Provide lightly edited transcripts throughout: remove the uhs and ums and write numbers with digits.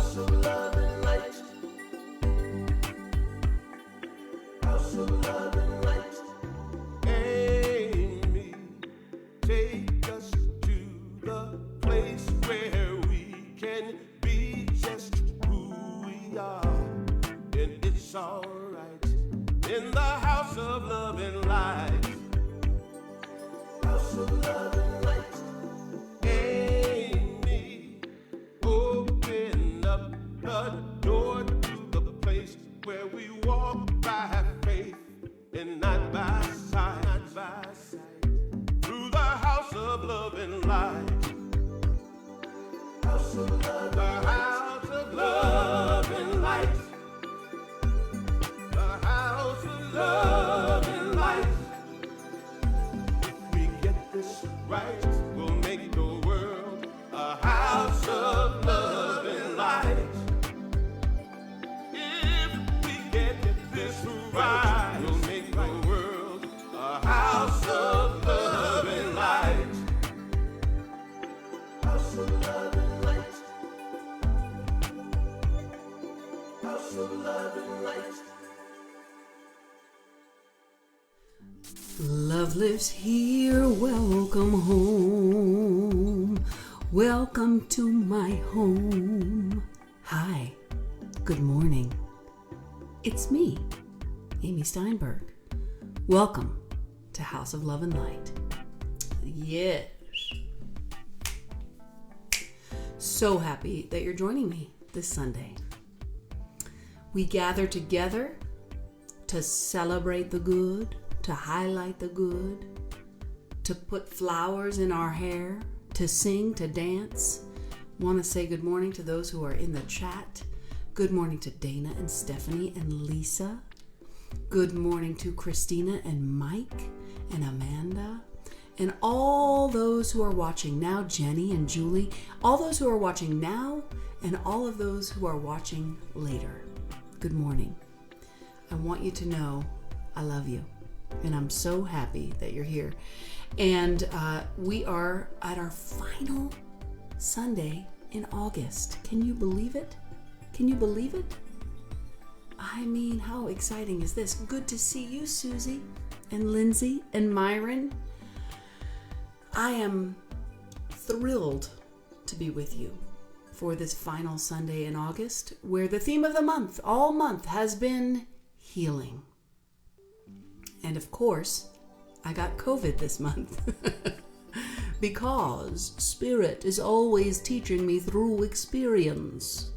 House of love and light. House of love and light. Amy, take us to the place where we can be just who we are. And it's alright in the house of love and light. House of love and light. Amy, open up the door to the place where we walk by faith and not by sight, not by sight. Through the house of love and light. House of love, the house of love and light. The house of love and light. If we get this right, we'll make the world a house of love and light. If we get this right, we'll make the world a house of love and light. House of love and light. House of love and light. Love lives here, welcome home. Welcome to my home. Hi, good morning. It's me, Amy Steinberg. Welcome to House of Love and Light. Yes. So happy that you're joining me this Sunday. We gather together to celebrate the good, to highlight the good, to put flowers in our hair, to sing, to dance. Want to say good morning to those who are in the chat. Good morning to Dana and Stephanie and Lisa. Good morning to Christina and Mike and Amanda. And all those who are watching now, Jenny and Julie. All those who are watching now and all of those who are watching later. Good morning. I want you to know I love you. And I'm so happy that you're here. And we are at our final Sunday in August. Can you believe it? Can you believe it? I mean, how exciting is this? Good to see you, Susie and Lindsay and Myron. I am thrilled to be with you for this final Sunday in August, where the theme of the month, all month, has been healing. And of course, I got COVID this month because Spirit is always teaching me through experience.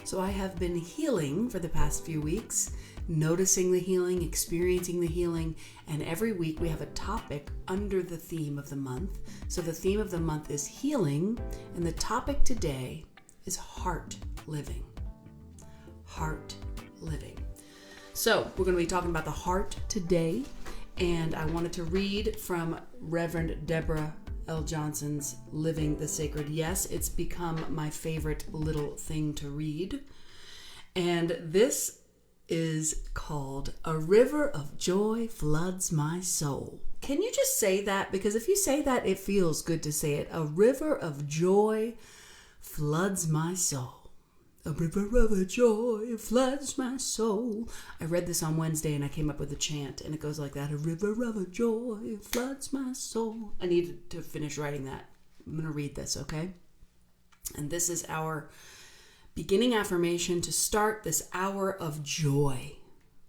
So I have been healing for the past few weeks, noticing the healing, experiencing the healing, and every week we have a topic under the theme of the month. So the theme of the month is healing, and the topic today is heart living. Heart living. So we're going to be talking about the heart today, and I wanted to read from Reverend Deborah L. Johnson's Living the Sacred Yes. It's become my favorite little thing to read. And this is called A River of Joy Floods My Soul. Can you just say that? Because if you say that, it feels good to say it. A river of joy floods my soul. A river of joy floods my soul. I read this on Wednesday and I came up with a chant, and it goes like that. A river of joy floods my soul. I needed to finish writing that. I'm going to read this, okay? And this is our beginning affirmation to start this hour of joy.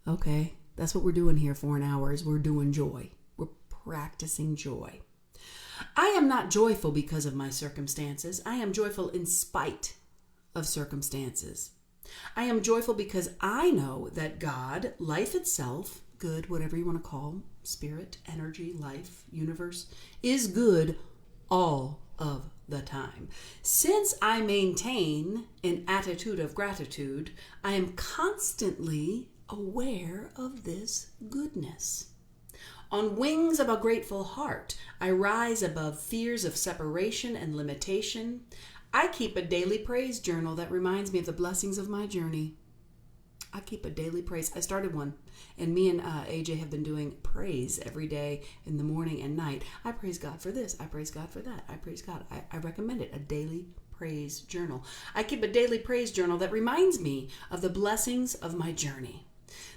Okay? That's what we're doing here for an hour, is we're doing joy. We're practicing joy. I am not joyful because of my circumstances. I am joyful in spite of circumstances. I am joyful because I know that God, life itself, good, whatever you want to call, spirit, energy, life, universe, is good all of the time. Since I maintain an attitude of gratitude, I am constantly aware of this goodness. On wings of a grateful heart, I rise above fears of separation and limitation. I keep a daily praise journal that reminds me of the blessings of my journey. I keep a daily praise. I started one, and me and AJ have been doing praise every day in the morning and night. I praise God for this. I praise God for that. I praise God. I recommend it, a daily praise journal. I keep a daily praise journal that reminds me of the blessings of my journey.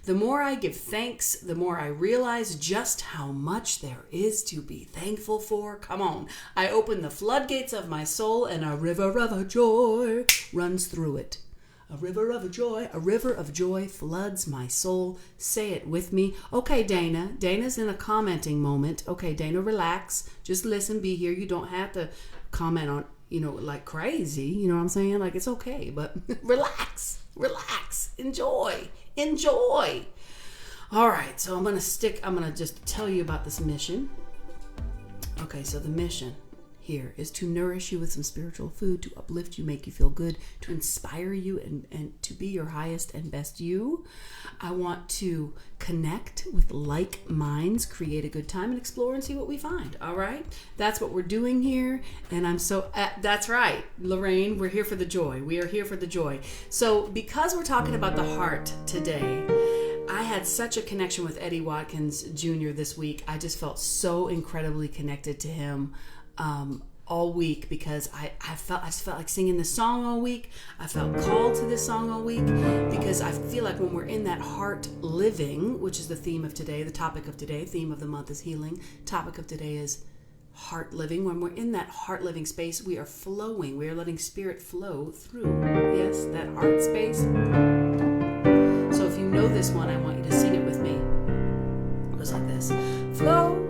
The more I give thanks, the more I realize just how much there is to be thankful for. Come on. I open the floodgates of my soul and a river of joy runs through it. A river of joy floods my soul. Say it with me. Okay, Dana. Dana's in a commenting moment. Okay, Dana, relax. Just listen, be here. You don't have to comment on, like crazy. You know what I'm saying? Like, it's okay, but relax. Enjoy. All right, so I'm going to just tell you about this mission. Okay, so the mission here is to nourish you with some spiritual food, to uplift you, make you feel good, to inspire you and to be your highest and best you. I want to connect with like minds, create a good time, and explore and see what we find. All right? That's what we're doing here. And that's right, Lorraine, we're here for the joy. We are here for the joy. So because we're talking about the heart today, I had such a connection with Eddie Watkins Jr. this week. I just felt so incredibly connected to him all week because I just felt like singing this song all week. I felt called to this song all week because I feel like when we're in that heart living, which is the theme of today, the topic of today, theme of the month is healing. Topic of today is heart living. When we're in that heart living space, we are flowing. We are letting spirit flow through. Yes, that heart space. So if you know this one, I want you to sing it with me. It goes like this. Flow,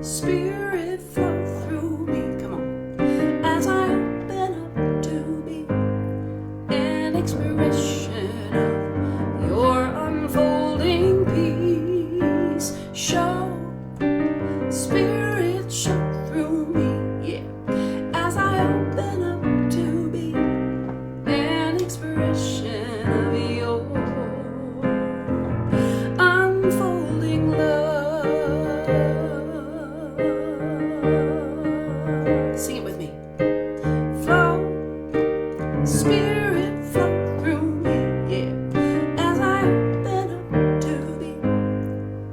spirit flow through me. Come on. As I open up to be an expression of your unfolding peace. Show, spirit show through me. Yeah. As I open up to be an expression of your unfolding love. Sing it with me. Flow, spirit flow through me, yeah. As I open up to be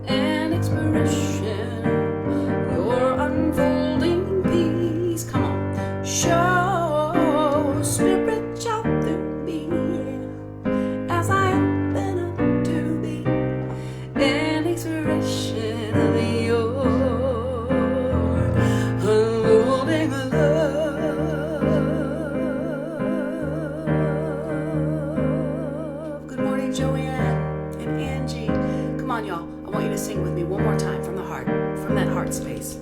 an expression of your unfolding peace. Come on. Show, spirit show through me, yeah. As I open up to be an expression of your unfolding love. Good morning, Joanne and Angie. Come on, y'all. I want you to sing with me one more time from the heart, from that heart space.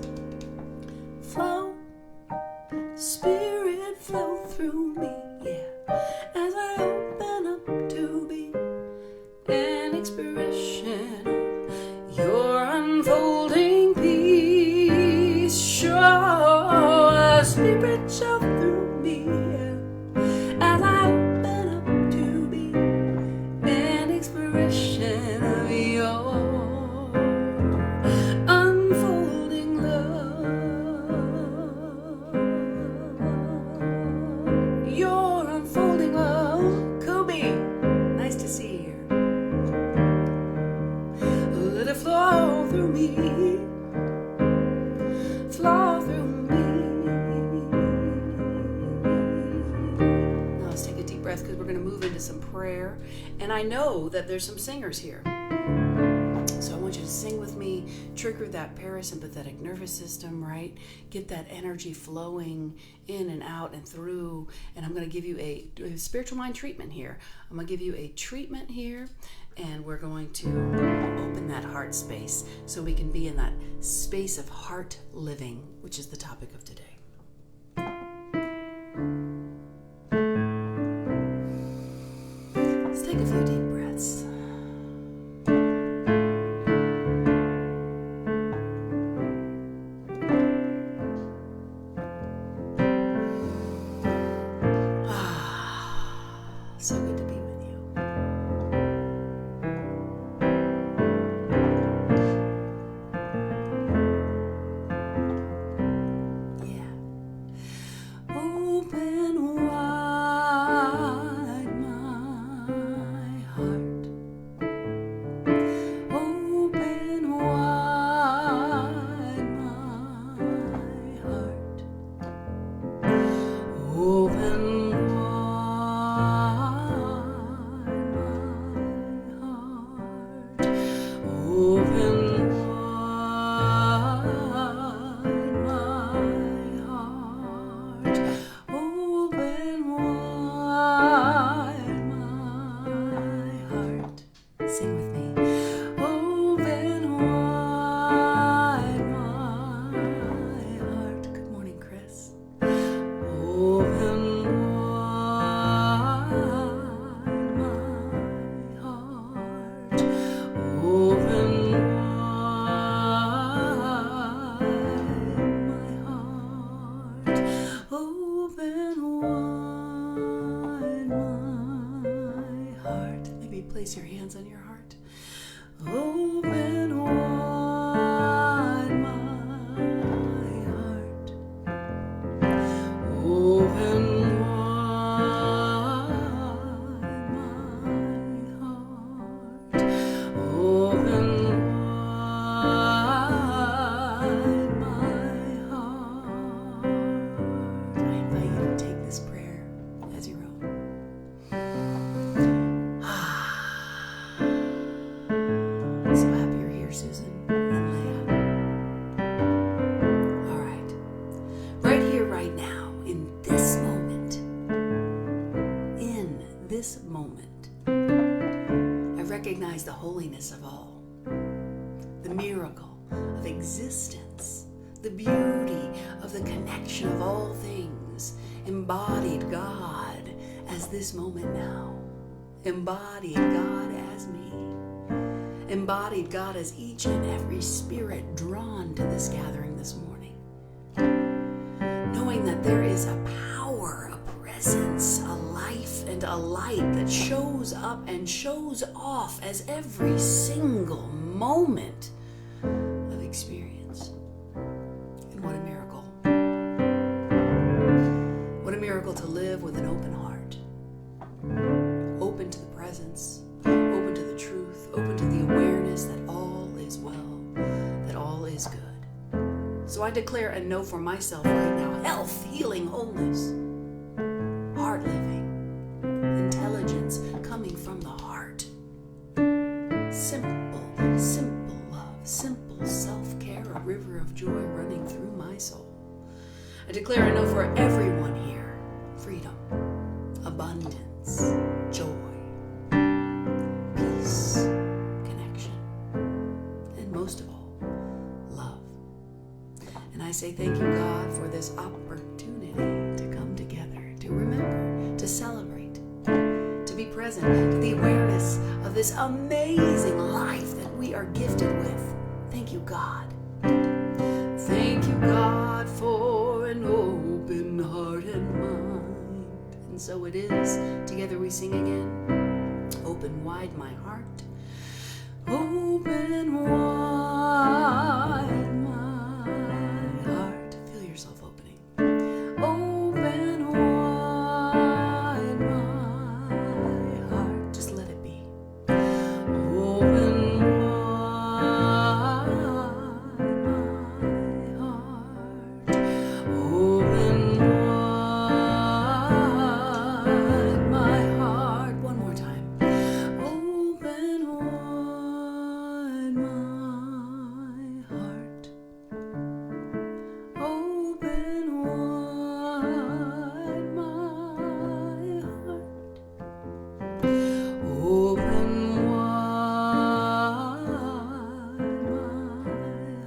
Flow, spirit flow through me, yeah. As I open up to be an expression of your unfolding peace. Show a spirit show through me, yeah. As I open up to be an expression of your unfolding love. Your unfolding love. Kobe, nice to see you here. Let it flow through me. Flow through me. Now let's take a deep breath because we're going to move into some prayer. And I know that there's some singers here. So I want you to sing with me, trigger that parasympathetic nervous system, right? Get that energy flowing in and out and through. And I'm going to give you a spiritual mind treatment here. I'm going to give you a treatment here, and we're going to open that heart space so we can be in that space of heart living, which is the topic of today. Let's take a few deep breaths. So good to be with you. Yeah. place your hands on your heart. Open wide my heart. Open wide my heart. Open wide my heart. I invite you to take this prayer as your own. So happy you're here, Susan and Leah. All right. Right here, right now, in this moment, I recognize the holiness of all, the miracle of existence, the beauty of the connection of all things, embodied God as this moment now, embodied God as me, embodied God as each and every spirit drawn to this gathering this morning, knowing that there is a power, a presence, a life, and a light that shows up and shows off as every single moment of experience. And what a miracle. What a miracle to live with an open heart, open to the presence, open to the truth, open to the awareness that all is well, that all is good. So I declare and know for myself right now, health, healing, wholeness, heart living, intelligence coming from the heart, simple love, simple self-care, a river of joy running through my soul. I declare and know for everyone here, freedom, abundance, joy, peace, connection, and most of all, love. And I say thank you, God, for this opportunity to come together, to remember, to celebrate, to be present, to the awareness of this amazing life that we are gifted with. Thank you, God. Thank you, God, for an open heart and mind. And so it is. Together we sing again. Open wide my heart. Open wide my heart. Feel yourself opening. Open wide my heart. Just let it be. Open wide my heart. Open wide my heart. One more time. Open wide my heart. Open wide my heart. Open wide my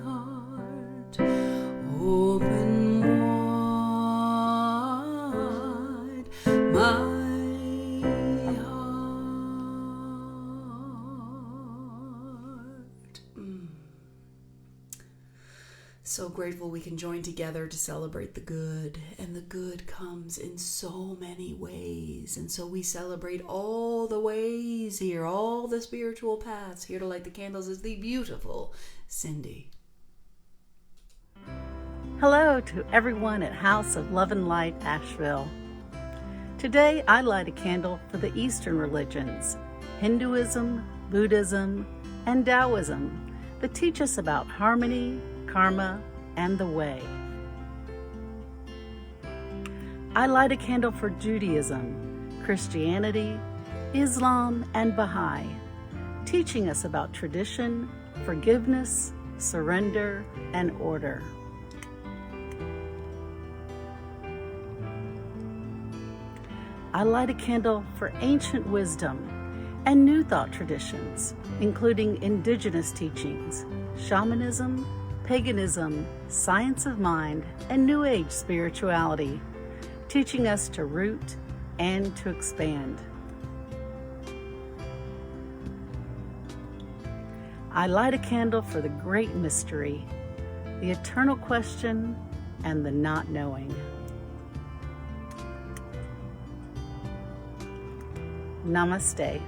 heart. Open wide my heart. So grateful we can join together to celebrate the good, and the good comes in so many ways. And so we celebrate all the ways here, all the spiritual paths. Here to light the candles is the beautiful Cindy. Hello to everyone at House of Love and Light, Asheville. Today I light a candle for the Eastern religions, Hinduism, Buddhism, and Taoism, that teach us about harmony, karma, and the way. I light a candle for Judaism, Christianity, Islam, and Baha'i, teaching us about tradition, forgiveness, surrender, and order. I light a candle for ancient wisdom and New Thought traditions, including indigenous teachings, shamanism, paganism, science of mind, and New Age spirituality, teaching us to root and to expand. I light a candle for the great mystery, the eternal question, and the not knowing. Namaste.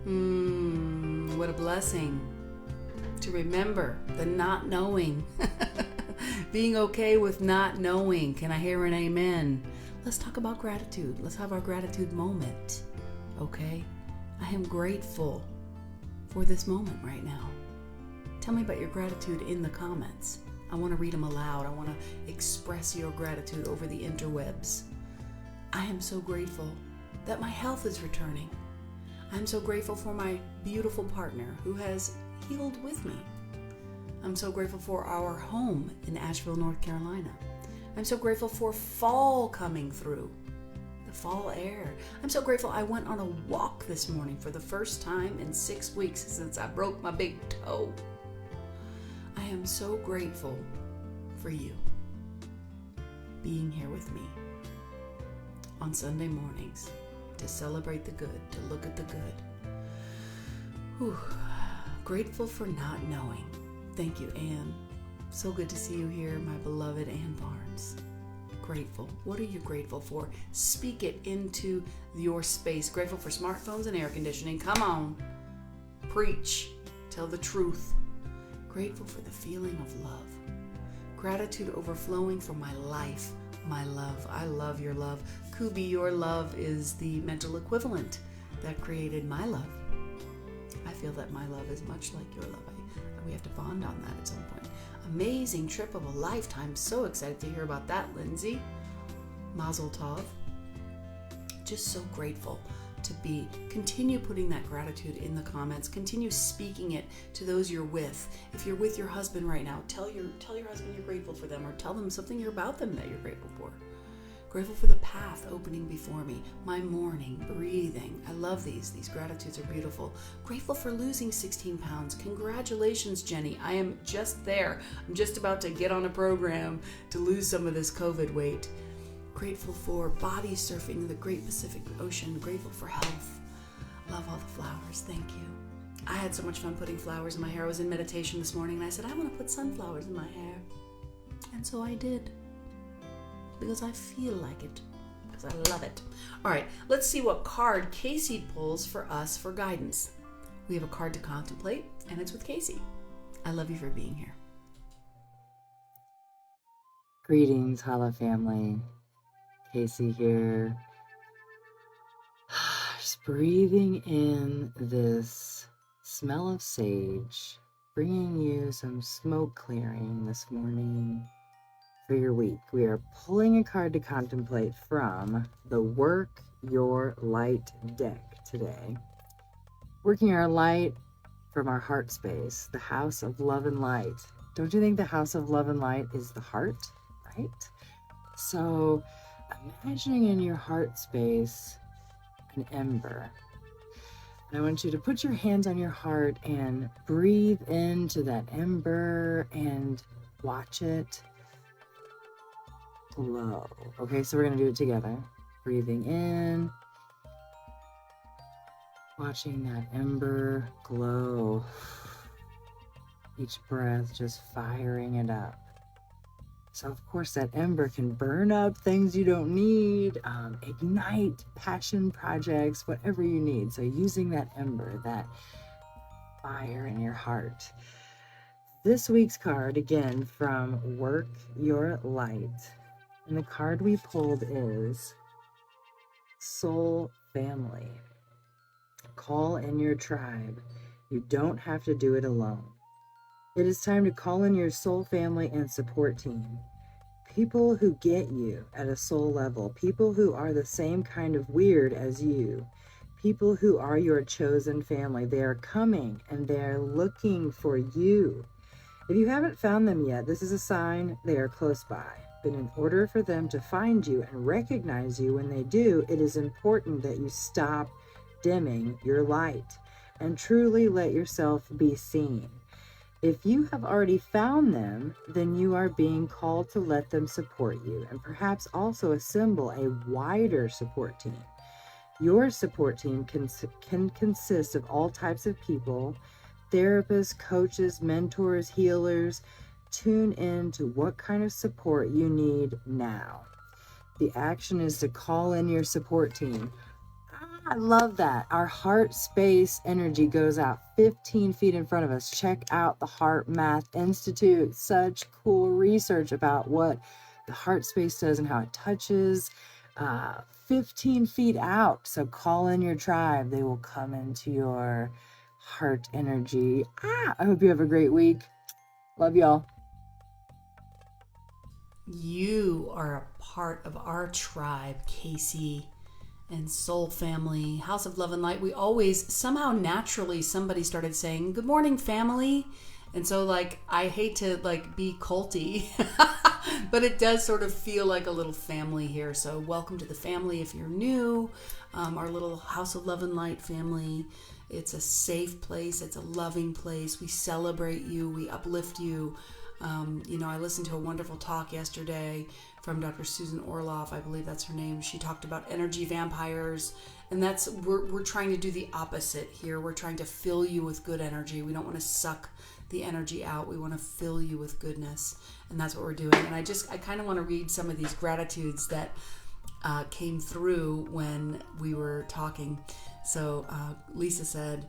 What a blessing to remember the not knowing. Being okay with not knowing. Can I hear an amen? Let's talk about gratitude. Let's have our gratitude moment. Okay? I am grateful for this moment right now. Tell me about your gratitude in the comments. I want to read them aloud. I want to express your gratitude over the interwebs. I am so grateful that my health is returning. I'm so grateful for my beautiful partner who has healed with me. I'm so grateful for our home in Asheville, North Carolina. I'm so grateful for fall coming through, the fall air. I'm so grateful I went on a walk this morning for the first time in 6 weeks since I broke my big toe. I am so grateful for you being here with me on Sunday mornings to celebrate the good, to look at the good. Whew. Grateful for not knowing. Thank you, Anne. So good to see you here, my beloved Anne Barnes. Grateful. What are you grateful for? Speak it into your space. Grateful for smartphones and air conditioning. Come on. Preach. Tell the truth. Grateful for the feeling of love. Gratitude overflowing for my life, my love. I love your love. Kubi, your love is the mental equivalent that created my love. I feel that my love is much like your love. We have to bond on that at some point. Amazing trip of a lifetime. So excited to hear about that, Lindsay. Mazel tov. Just so grateful to continue putting that gratitude in the comments. Continue speaking it to those you're with. If you're with your husband right now, tell your husband you're grateful for them, or tell them something about them that you're grateful for. Grateful for the path opening before me, my morning, breathing. I love these. These gratitudes are beautiful. Grateful for losing 16 pounds. Congratulations, Jenny. I am just there. I'm just about to get on a program to lose some of this COVID weight. Grateful for body surfing in the Great Pacific Ocean. Grateful for health. Love all the flowers. Thank you. I had so much fun putting flowers in my hair. I was in meditation this morning and I said, I want to put sunflowers in my hair. And so I did. Because I feel like it. Because I love it. All right, let's see what card Casey pulls for us for guidance. We have a card to contemplate, and it's with Casey. I love you for being here. Greetings, Hala family. Casey here. Just breathing in this smell of sage, bringing you some smoke clearing this morning for your week. We are pulling a card to contemplate from the Work Your Light deck today. Working our light from our heart space, the house of love and light. Don't you think the house of love and light is the heart, right? So imagining in your heart space an ember. And I want you to put your hands on your heart and breathe into that ember and watch it glow. Okay, so we're going to do it together. Breathing in, watching that ember glow. Each breath just firing it up. So of course that ember can burn up things you don't need, ignite passion projects, whatever you need. So using that ember, that fire in your heart. This week's card, again, from Work Your Light. And the card we pulled is Soul Family. Call in your tribe. You don't have to do it alone. It is time to call in your soul family and support team. People who get you at a soul level. People who are the same kind of weird as you. People who are your chosen family. They are coming and they're looking for you. If you haven't found them yet, this is a sign they are close by. But in order for them to find you and recognize you when they do, it is important that you stop dimming your light and truly let yourself be seen. If you have already found them, then you are being called to let them support you and perhaps also assemble a wider support team. Your support team can consist of all types of people, therapists, coaches, mentors, healers. Tune in to what kind of support you need now. The action is to call in your support team. I love that. Our heart space energy goes out 15 feet in front of us. Check out the Heart Math Institute. Such cool research about what the heart space does and how it touches 15 feet out. So call in your tribe. They will come into your heart energy. I hope you have a great week. Love y'all. You are a part of our tribe, Casey and Soul Family, House of Love and Light. We always, somehow naturally, somebody started saying, good morning, family. And so, like, I hate to, like, be culty, but it does sort of feel like a little family here. So welcome to the family if you're new. Our little House of Love and Light family. It's a safe place. It's a loving place. We celebrate you. We uplift you. I listened to a wonderful talk yesterday from Dr. Susan Orloff. I believe that's her name. She talked about energy vampires, and we're trying to do the opposite here. We're trying to fill you with good energy. We don't want to suck the energy out. We want to fill you with goodness, and that's what we're doing. And I kind of want to read some of these gratitudes that came through when we were talking. So Lisa said,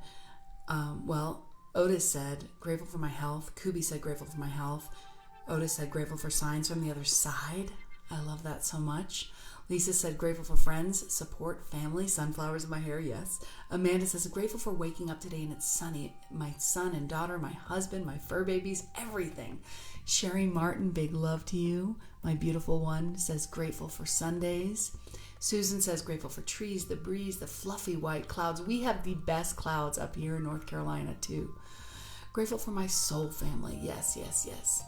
Otis said, grateful for my health. Kubi said, grateful for my health. Otis said, grateful for signs from the other side. I love that so much. Lisa said, grateful for friends, support, family, sunflowers in my hair, yes. Amanda says, grateful for waking up today and it's sunny. My son and daughter, my husband, my fur babies, everything. Sherry Martin, big love to you. My beautiful one says, grateful for Sundays. Susan says, grateful for trees, the breeze, the fluffy white clouds. We have the best clouds up here in North Carolina, too. Grateful for my soul family. Yes, yes, yes.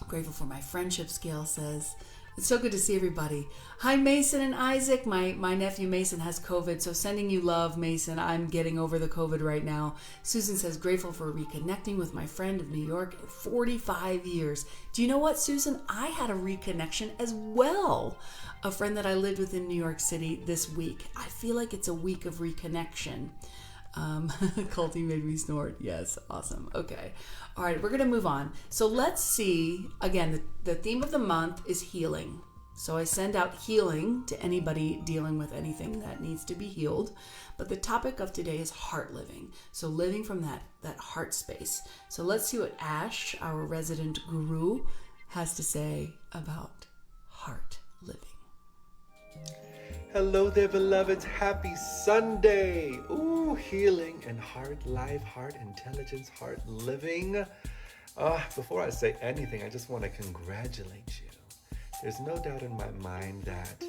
Grateful for my friendship scale says, it's so good to see everybody. Hi, Mason and Isaac. My nephew Mason has COVID, so sending you love, Mason. I'm getting over the COVID right now. Susan says, grateful for reconnecting with my friend of New York in 45 years. Do you know what, Susan? I had a reconnection as well. A friend that I lived with in New York City this week. I feel like it's a week of reconnection. Culty made me snort. Yes, awesome. Okay. All right, we're going to move on. So let's see, again, the theme of the month is healing. So I send out healing to anybody dealing with anything that needs to be healed. But the topic of today is heart living. So living from that heart space. So let's see what Ash, our resident guru, has to say about heart living. Hello there, beloveds. Happy Sunday. Ooh, healing and heart life, heart intelligence, heart living. Before I say anything, I just want to congratulate you. There's no doubt in my mind that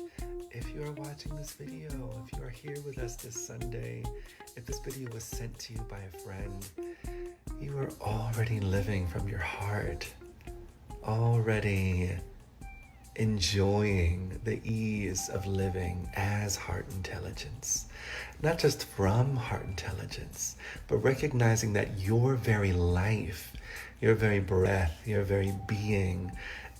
if you are watching this video, if you are here with us this Sunday, if this video was sent to you by a friend, you are already living from your heart, already enjoying the ease of living as heart intelligence. Not just from heart intelligence, but recognizing that your very life, your very breath, your very being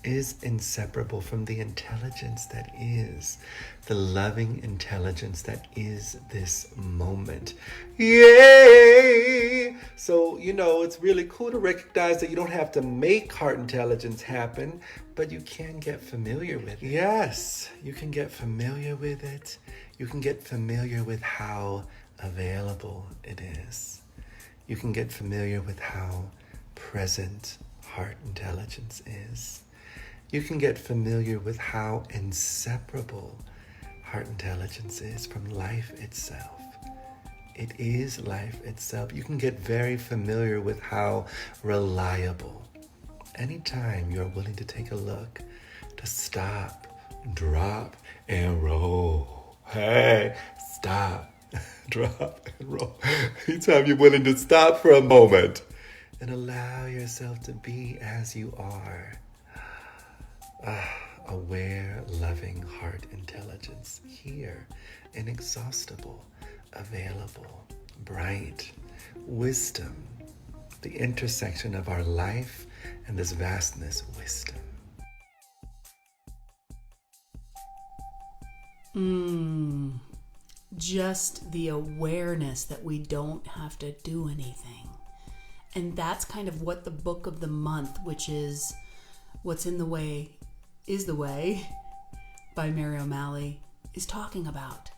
is inseparable from the intelligence that is, the loving intelligence that is this moment. Yay! So, it's really cool to recognize that you don't have to make heart intelligence happen, but you can get familiar with it. Yes, you can get familiar with it. You can get familiar with how available it is. You can get familiar with how present heart intelligence is. You can get familiar with how inseparable heart intelligence is from life itself. It is life itself. You can get very familiar with how reliable. Anytime you're willing to take a look, to stop, drop, and roll. Hey, stop, drop, and roll. Anytime you're willing to stop for a moment and allow yourself to be as you are. Aware, loving heart intelligence here, inexhaustible, available, bright, wisdom, the intersection of our life and this vastness, wisdom. Just the awareness that we don't have to do anything. And that's kind of what the book of the month, which is What's in the Way is the Way by Mary O'Malley, is talking about.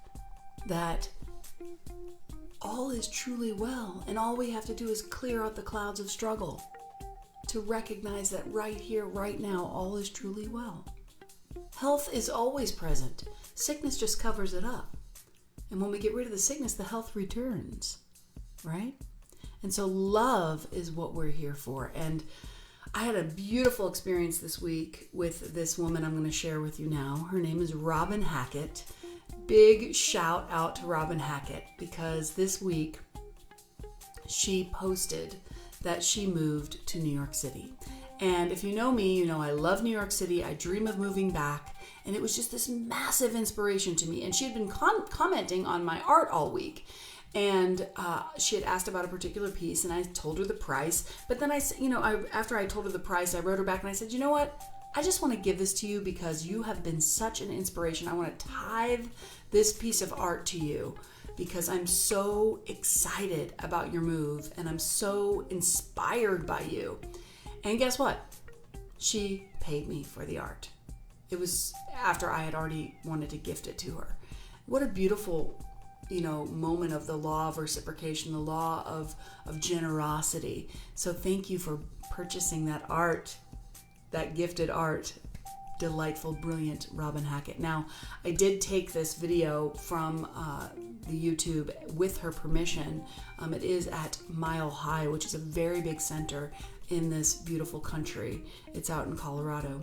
That all is truly well, and all we have to do is clear out the clouds of struggle to recognize that right here, right now, all is truly well. Health is always present. Sickness just covers it up. And when we get rid of the sickness, the health returns, right? And so love is what we're here for. And I had a beautiful experience this week with this woman I'm going to share with you now. Her name is Robin Hackett. Big shout out to Robin Hackett, because this week she posted that she moved to New York City. And if you know me, you know I love New York City. I dream of moving back. And it was just this massive inspiration to me. And she had been commenting on my art all week. And she had asked about a particular piece, and I told her the price. But then after I told her the price, I wrote her back and I said, you know what? I just want to give this to you because you have been such an inspiration. I want to tithe this piece of art to you because I'm so excited about your move and I'm so inspired by you. And guess what? She paid me for the art. It was after I had already wanted to gift it to her. What a beautiful, moment of the law of reciprocation, the law of generosity. So thank you for purchasing that art. That gifted art. Delightful, brilliant Robin Hackett. Now, I did take this video from the YouTube with her permission. It is at Mile High, which is a very big center in this beautiful country. It's out in Colorado.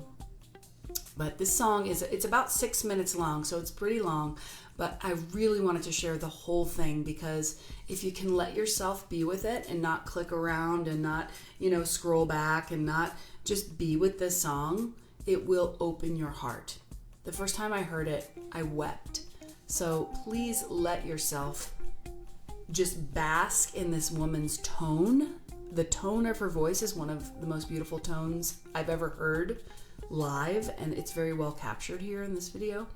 But this song it's about 6 minutes long, so it's pretty long. But I really wanted to share the whole thing because if you can let yourself be with it and not click around and not, scroll back and not just be with this song, it will open your heart. The first time I heard it, I wept. So please let yourself just bask in this woman's tone. The tone of her voice is one of the most beautiful tones I've ever heard live, and it's very well captured here in this video.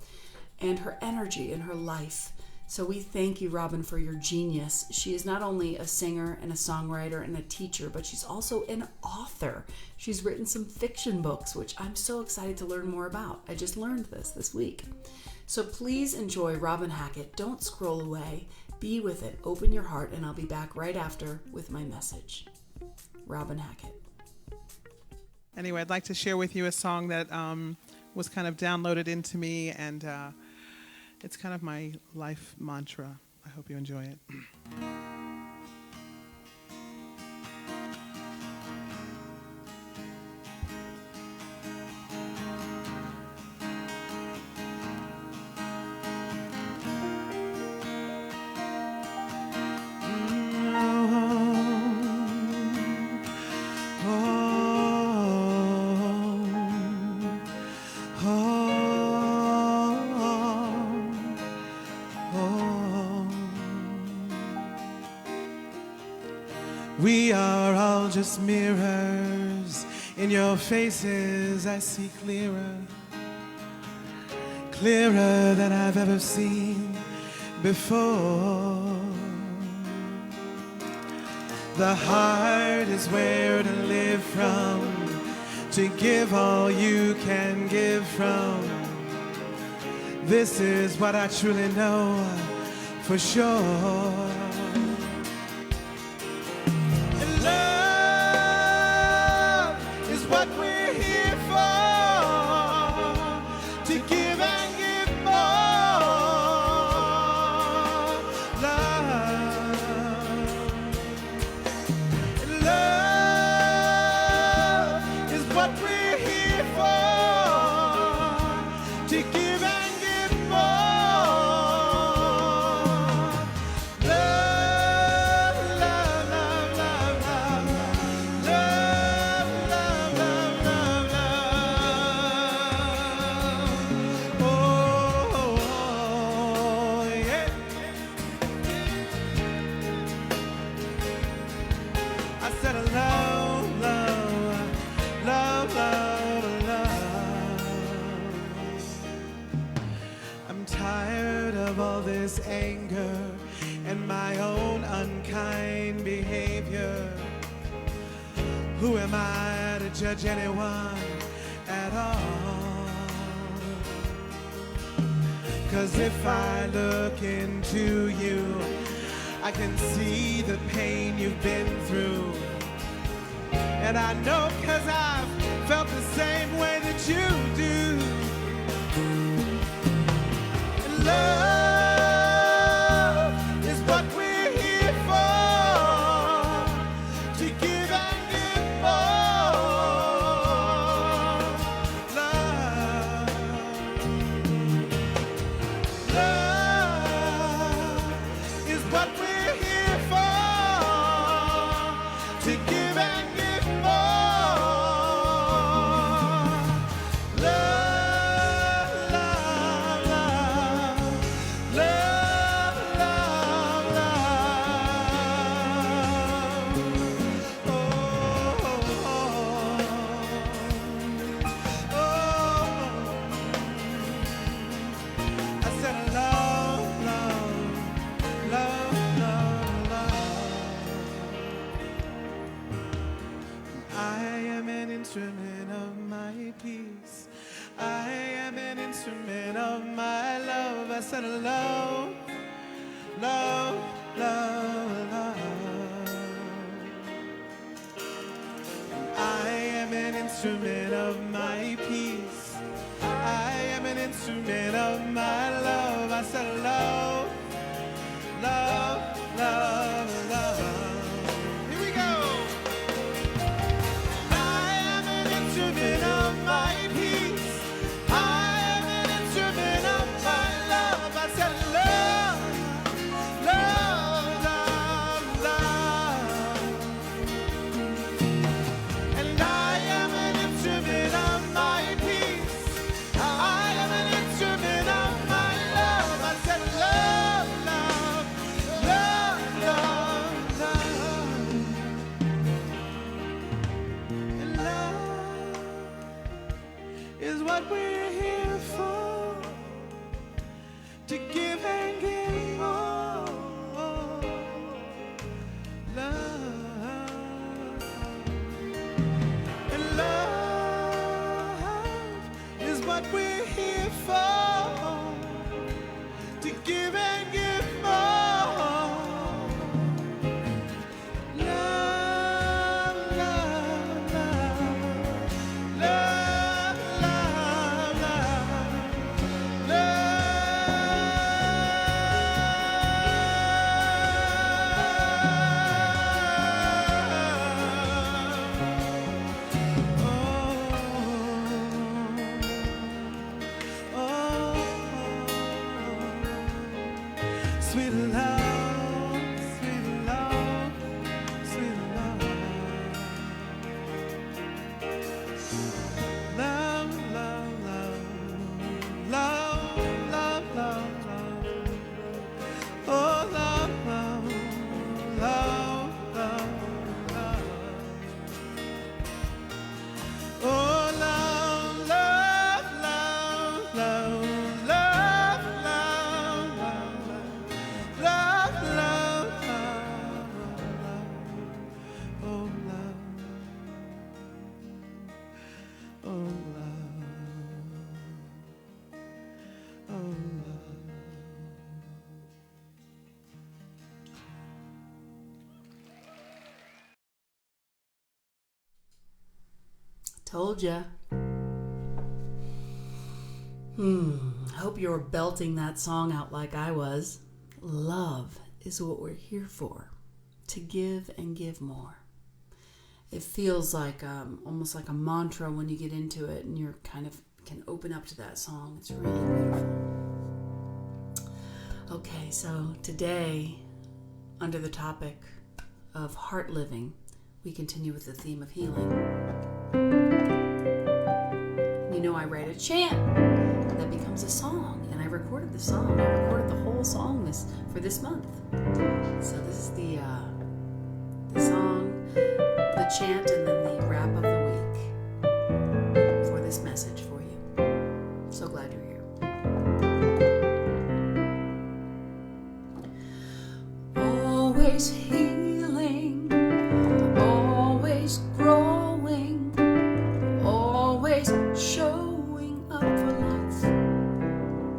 And her energy and her life. So we thank you, Robin, for your genius. She is not only a singer and a songwriter and a teacher, but she's also an author. She's written some fiction books, which I'm so excited to learn more about. I just learned this week. So please enjoy Robin Hackett. Don't scroll away. Be with it. Open your heart, and I'll be back right after with my message. Robin Hackett. Anyway, I'd like to share with you a song that was kind of downloaded into me, and it's kind of my life mantra. I hope you enjoy it. We are all just mirrors. In your faces I see clearer, clearer than I've ever seen before. The heart is where to live from, to give all you can give from. This is what I truly know for sure. What we're here for, to give and give more. Love is what we're here for, to give and give more. Love, love, love, love, love, love, love, love, love. Oh, yeah. I said love, love, love, love, love. I'm tired of all this anger and my own unkind behavior. Who am I to judge anyone at all? 'Cause if I look into you, I can see the pain you've been through. And I know 'cause I've felt the same way that you do. And love is what we're here for, to give and give more. Love, love is what we're here for, to give and give more. Love, love, love, love, love, love. Oh, oh, oh, oh. I said love, love, love, love, love. I am an instrument of my peace. I am an instrument of my love. I said love, love, love, love. I am an instrument of my peace. I am an instrument of my love. I said love, love, love, love. Here we go. I am an instrument of my peace. I am an instrument of my love. I said love, love, love, love. And I am an instrument of my peace. I am an instrument of my love. I said love, love, love, love, love. And love is what we're here for, to give and give more. Love. And love is what we're here for, to give and give more. Love, love, love, love, love, love, sweet love, sweet love, sweet love. Love, love, love, love, love, love, love. Oh, love, love, love, love, love. Oh, love, love, love, love, love, love, love, love, love, love, love. Oh, love, oh, love, oh, love. Told ya. Hope you were belting that song out like I was. Love is what we're here for, to give and give more. It feels like almost like a mantra when you get into it and you're kind of can open up to that song. It's really beautiful. Okay, so today, under the topic of heart living, we continue with the theme of healing. You know, I write a chant that becomes a song, and I recorded the song. I recorded the whole song for this month. So this is the song, the chant, and then the wrap of the week for this message for you. So glad you're here. Always healing, always growing, always showing up for life.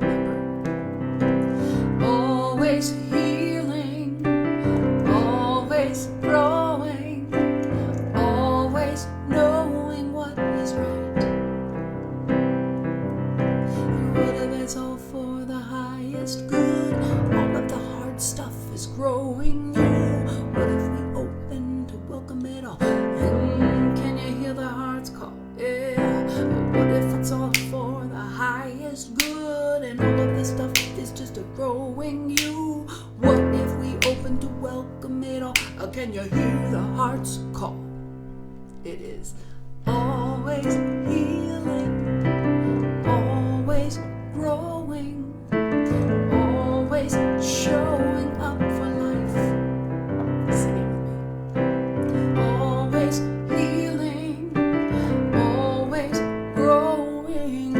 Remember? Always healing, growing you? What if we open to welcome it all? And can you hear the heart's call? Yeah. What if it's all for the highest good and all of this stuff is just a growing you? What if we open to welcome it all? Can you hear the heart's call? It is always healing, always growing, always showing up for life. Sing it with me. Always healing, always growing,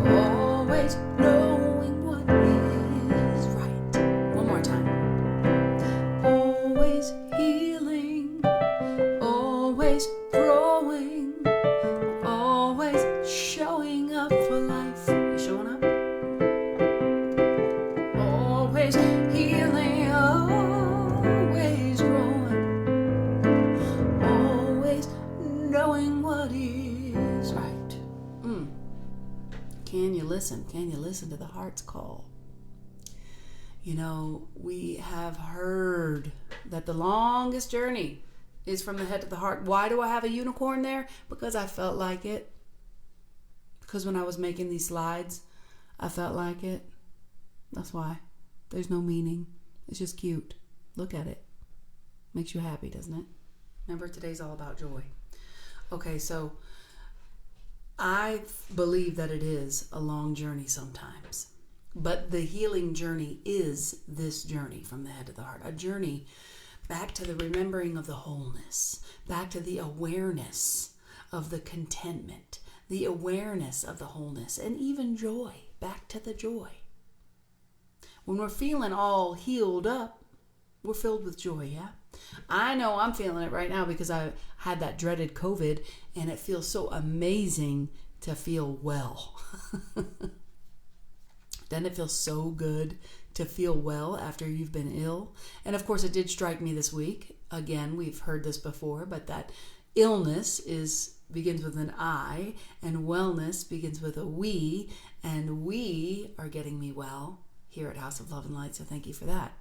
always knowing what is right. One more time. Always healing, always growing, always showing up for life. You showing up? Always healing, always growing, always knowing what is right. Can you listen? Can you listen to the heart's call? You know, we have heard that the longest journey is from the head to the heart. Why do I have a unicorn there? Because I felt like it. Because when I was making these slides, I felt like it. That's why. There's no meaning. It's just cute. Look at it. Makes you happy, doesn't it? Remember, today's all about joy. Okay, so I believe that it is a long journey sometimes. But the healing journey is this journey from the head to the heart. A journey back to the remembering of the wholeness, back to the awareness of the contentment, the awareness of the wholeness, and even joy, back to the joy. When we're feeling all healed up, we're filled with joy, yeah? I know I'm feeling it right now because I had that dreaded COVID, and it feels so amazing to feel well. Doesn't it feel so good to feel well after you've been ill? And of course, it did strike me this week. Again, we've heard this before, but that illness begins with an I, and wellness begins with a we, and we are getting me well here at House of Love and Light, so thank you for that.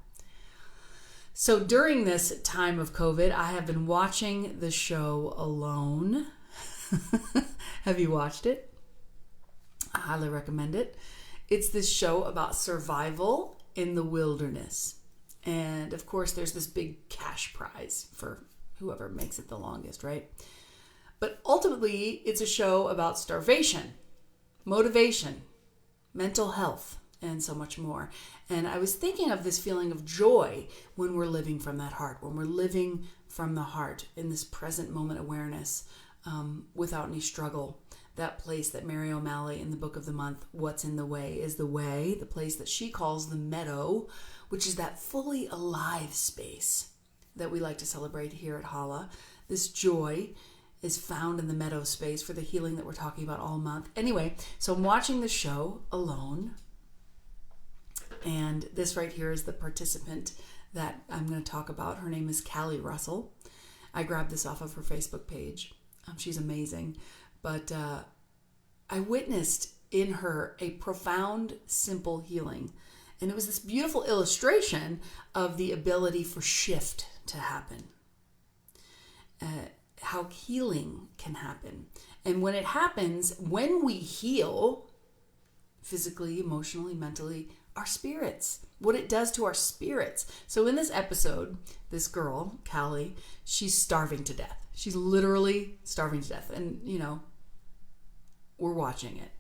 So during this time of COVID, I have been watching the show Alone. Have you watched it? I highly recommend it. It's this show about survival in the wilderness. And of course, there's this big cash prize for whoever makes it the longest, right? But ultimately, it's a show about starvation, motivation, mental health, and so much more. And I was thinking of this feeling of joy when we're living from that heart, when we're living from the heart in this present moment awareness without any struggle. That place that Mary O'Malley in the book of the month, What's in the Way, is the way, the place that she calls the meadow, which is that fully alive space that we like to celebrate here at Hala. This joy is found in the meadow space for the healing that we're talking about all month. Anyway, so I'm watching the show Alone, and this right here is the participant that I'm going to talk about. Her name is Callie Russell. I grabbed this off of her Facebook page. She's amazing. But I witnessed in her a profound, simple healing. And it was this beautiful illustration of the ability for shift to happen. How healing can happen. And when it happens, when we heal, physically, emotionally, mentally, our spirits, what it does to our spirits. So in this episode, this girl, Callie, she's starving to death. She's literally starving to death. And, you know, we're watching it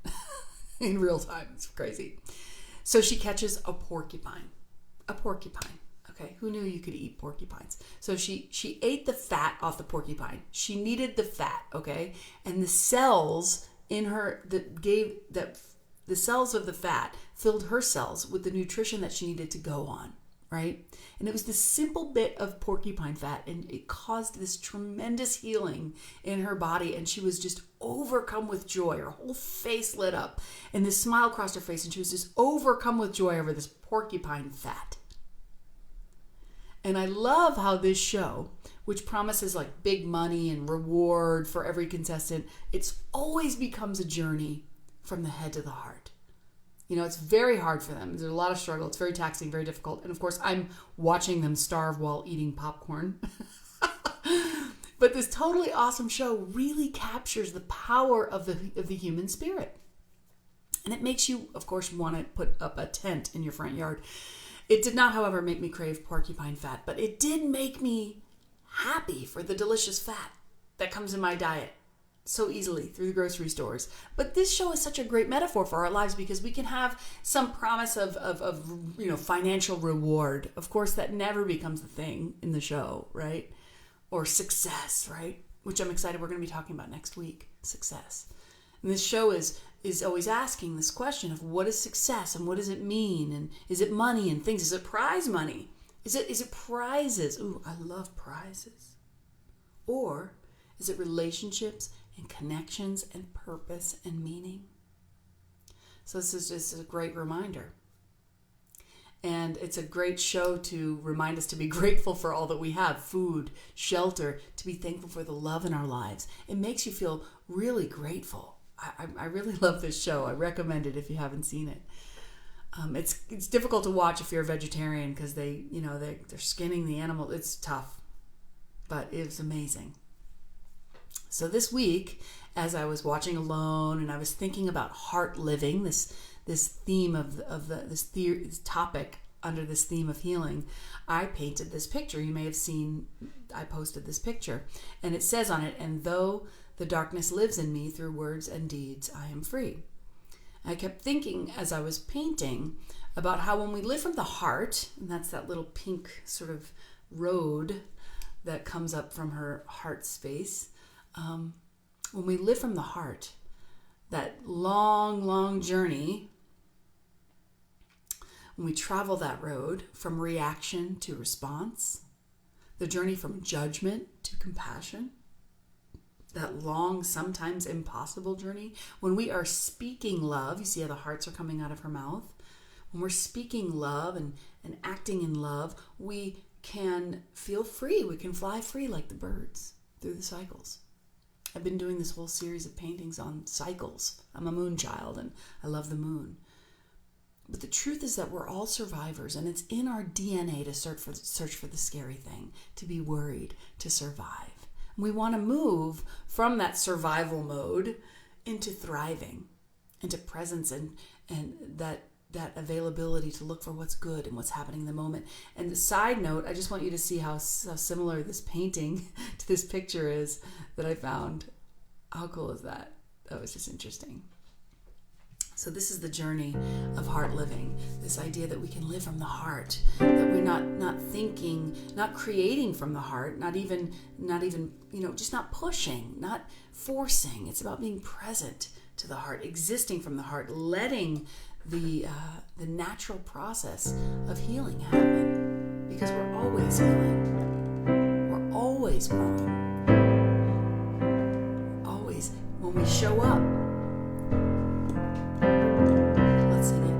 in real time. It's crazy. So she catches a porcupine. A porcupine. Okay, who knew you could eat porcupines? So she ate the fat off the porcupine. She needed the fat, okay? And the cells in her the cells of the fat filled her cells with the nutrition that she needed to go on, right? And it was this simple bit of porcupine fat, and it caused this tremendous healing in her body, and she was just overcome with joy. Her whole face lit up, and this smile crossed her face, and she was just overcome with joy over this porcupine fat. And I love how this show, which promises like big money and reward for every contestant, it always becomes a journey from the head to the heart. It's very hard for them. There's a lot of struggle. It's very taxing, very difficult. And of course, I'm watching them starve while eating popcorn. But this totally awesome show really captures the power of the human spirit. And it makes you, of course, want to put up a tent in your front yard. It did not, however, make me crave porcupine fat, but it did make me happy for the delicious fat that comes in my diet so easily through the grocery stores. But this show is such a great metaphor for our lives because we can have some promise of financial reward. Of course, that never becomes the thing in the show, right? Or success, right? Which I'm excited we're going to be talking about next week. Success. And this show is always asking this question of what is success and what does it mean? And is it money and things? Is it prize money? Is it prizes? Ooh, I love prizes. Or is it relationships and connections and purpose and meaning? So this is just a great reminder. And it's a great show to remind us to be grateful for all that we have, food, shelter, to be thankful for the love in our lives. It makes you feel really grateful. I really love this show. I recommend it if you haven't seen it. It's difficult to watch if you're a vegetarian because they're skinning the animal. It's tough, but it's amazing. So this week, as I was watching alone and I was thinking about heart living, this theme this topic under this theme of healing, I painted this picture. You may have seen, I posted this picture, and it says on it, "And though the darkness lives in me through words and deeds, I am free." I kept thinking as I was painting about how when we live from the heart, and that's that little pink sort of road that comes up from her heart space, when we live from the heart, that long, long journey, when we travel that road from reaction to response, the journey from judgment to compassion, that long, sometimes impossible journey, when we are speaking love, you see how the hearts are coming out of her mouth? When we're speaking love and acting in love, we can feel free. We can fly free like the birds through the cycles. I've been doing this whole series of paintings on cycles. I'm a moon child and I love the moon. But the truth is that we're all survivors, and it's in our DNA to search for the scary thing, to be worried, to survive. And we want to move from that survival mode into thriving, into presence and that availability to look for what's good and what's happening in the moment. And the side note, I just want you to see how similar this painting to this picture is that I found. How cool is that? That was just interesting. So this is the journey of heart living, this idea that we can live from the heart, that we're not thinking, not creating from the heart, not even, just not pushing, not forcing. It's about being present to the heart, existing from the heart, letting the natural process of healing happen, because we're always healing. We're always growing. Always, when we show up. Let's sing it.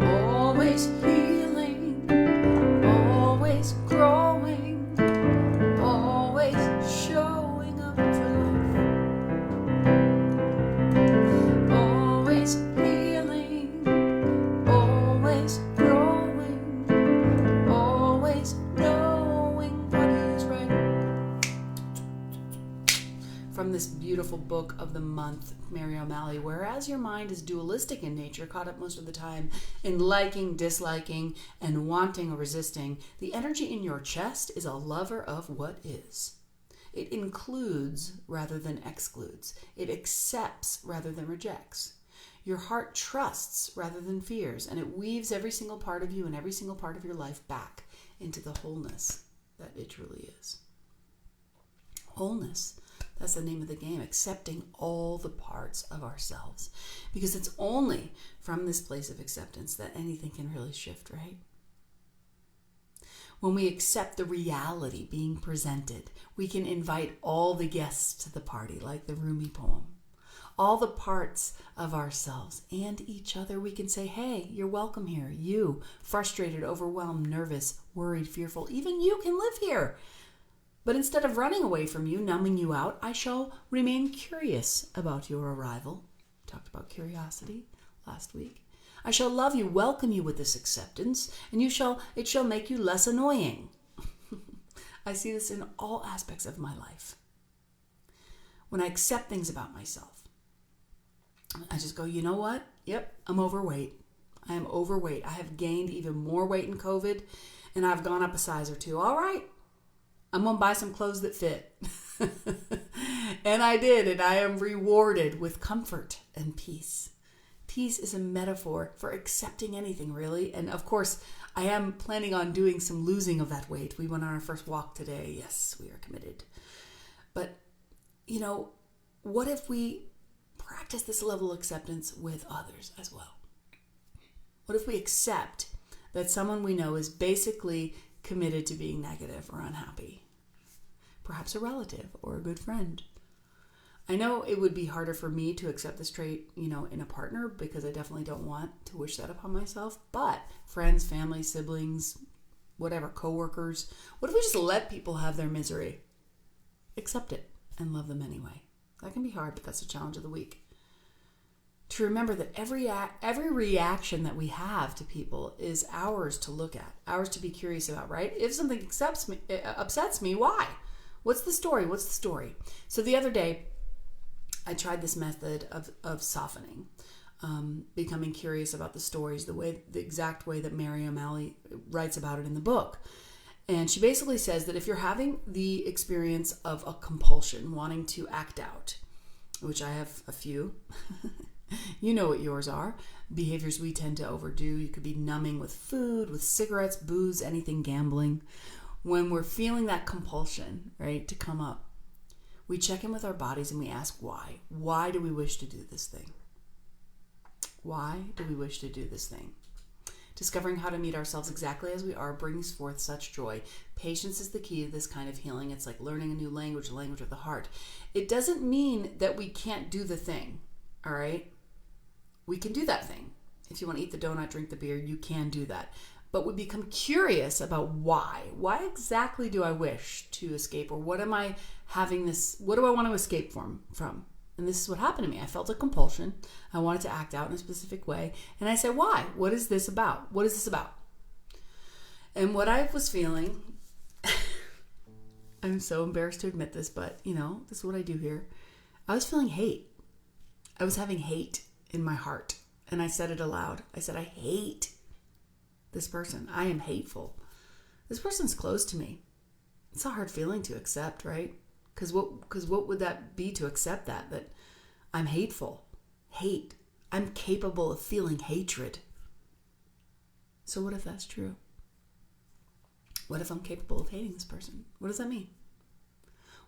Always healing, always growing, always showing up for life. Always healing, always growing, always knowing what is right. From this beautiful book of the month, Mary O'Malley, whereas your mind is dualistic in nature, caught up most of the time in liking, disliking, and wanting or resisting, the energy in your chest is a lover of what is. It includes rather than excludes. It accepts rather than rejects. Your heart trusts rather than fears, and it weaves every single part of you and every single part of your life back into the wholeness that it truly is. Wholeness. That's the name of the game, accepting all the parts of ourselves. Because it's only from this place of acceptance that anything can really shift, right? When we accept the reality being presented, we can invite all the guests to the party, like the Rumi poem. All the parts of ourselves and each other, we can say, hey, you're welcome here. You, frustrated, overwhelmed, nervous, worried, fearful, even you can live here. But instead of running away from you, numbing you out, I shall remain curious about your arrival. We talked about curiosity. last week. I shall love you, welcome you with this acceptance, and it shall make you less annoying. I see this in all aspects of my life. When I accept things about myself, I just go, you know what? Yep, I'm overweight. I am overweight. I have gained even more weight in COVID, and I've gone up a size or two. All right, I'm going to buy some clothes that fit. And I did, and I am rewarded with comfort and peace. Peace is a metaphor for accepting anything, really. And of course, I am planning on doing some losing of that weight. We went on our first walk today. Yes, we are committed. But, what if we practice this level of acceptance with others as well? What if we accept that someone we know is basically committed to being negative or unhappy? Perhaps a relative or a good friend. I know it would be harder for me to accept this trait, in a partner, because I definitely don't want to wish that upon myself. But friends, family, siblings, whatever, coworkers, what if we just let people have their misery? Accept it and love them anyway. That can be hard, but that's the challenge of the week. To remember that every reaction that we have to people is ours to look at, ours to be curious about, right? If something upsets me, why? What's the story? So the other day, I tried this method of softening, becoming curious about the stories, the exact way that Mary O'Malley writes about it in the book. And she basically says that if you're having the experience of a compulsion, wanting to act out, which I have a few, you know what yours are, behaviors we tend to overdo. You could be numbing with food, with cigarettes, booze, anything, gambling. When we're feeling that compulsion, right, to come up, we check in with our bodies and we ask why. Why do we wish to do this thing? Why do we wish to do this thing? Discovering how to meet ourselves exactly as we are brings forth such joy. Patience is the key to this kind of healing. It's like learning a new language, the language of the heart. It doesn't mean that we can't do the thing, all right? We can do that thing. If you want to eat the donut, drink the beer, you can do that. But we become curious about why. Why exactly do I wish to escape? Or what am I having this, what do I want to escape from? And this is what happened to me. I felt a compulsion. I wanted to act out in a specific way. And I said, why? What is this about? What is this about? And what I was feeling, I'm so embarrassed to admit this, but this is what I do here. I was feeling hate. I was having hate in my heart. And I said it aloud. I said, I hate this person. I am hateful. This person's close to me. It's a hard feeling to accept, right? Because what would that be to accept that I'm hateful? Hate. I'm capable of feeling hatred. So what if that's true? What if I'm capable of hating this person? What does that mean?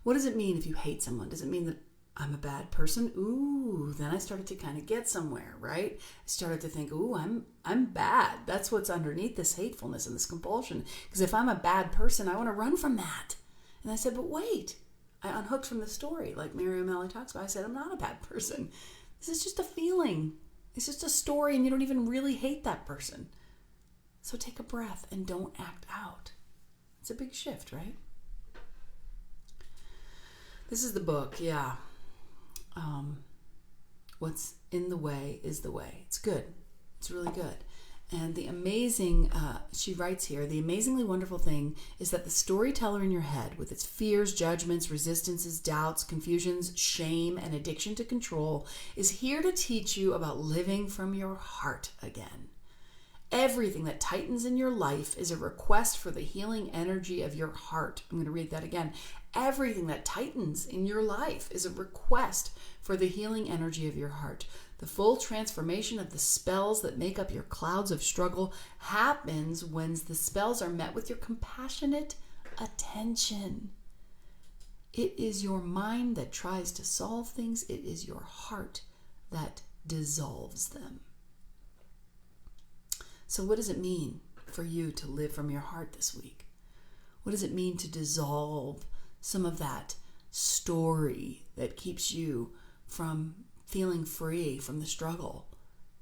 What does it mean if you hate someone? Does it mean that I'm a bad person? Ooh, then I started to kind of get somewhere, right? I started to think, ooh, I'm bad. That's what's underneath this hatefulness and this compulsion. Because if I'm a bad person, I want to run from that. And I said, but wait. I unhooked from the story, like Mary O'Malley talks about. I said, I'm not a bad person. This is just a feeling. It's just a story, and you don't even really hate that person. So take a breath and don't act out. It's a big shift, right? This is the book, yeah. What's in the way is the way. It's good. It's really good. And the amazing, she writes here, the amazingly wonderful thing is that the storyteller in your head, with its fears, judgments, resistances, doubts, confusions, shame, and addiction to control, is here to teach you about living from your heart again. Everything that tightens in your life is a request for the healing energy of your heart. I'm going to read that again. Everything that tightens in your life is a request for the healing energy of your heart. The full transformation of the spells that make up your clouds of struggle happens when the spells are met with your compassionate attention. It is your mind that tries to solve things. It is your heart that dissolves them. So what does it mean for you to live from your heart this week? What does it mean to dissolve some of that story that keeps you from feeling free from the struggle,